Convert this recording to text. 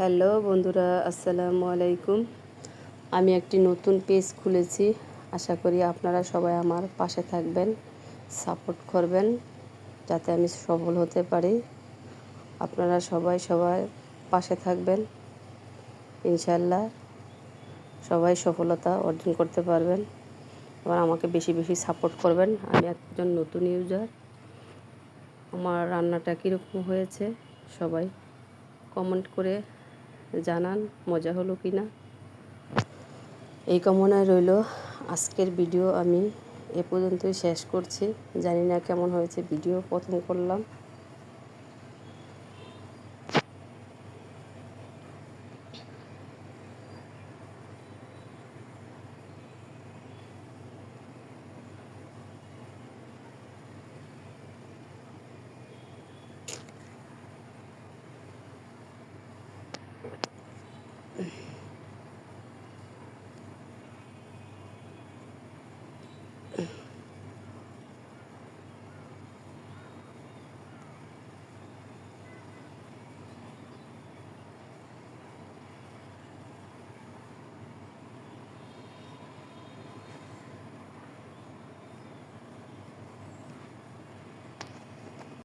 Hello বন্ধুরা, আসসালামু আলাইকুম। আমি একটি নতুন পেজ খুলেছি। আশা করি আপনারা সবাই আমার পাশে থাকবেন, সাপোর্ট করবেন যাতে আমি সফল হতে পারি। আপনারা সবাই পাশে থাকবেন, ইনশাল্লাহ সবাই সফলতা অর্জন করতে পারবেন। এবার আমাকে বেশি বেশি সাপোর্ট করবেন। আমি একজন নতুন ইউজার। আমার রান্নাটা কীরকম হয়েছে সবাই কমেন্ট করে জানান, মজা হলো কি না। এই কামনায় রইল। আজকের ভিডিও আমি এ পর্যন্তই শেষ করছি। জানি না কেমন হয়েছে ভিডিও, প্রথম করলাম।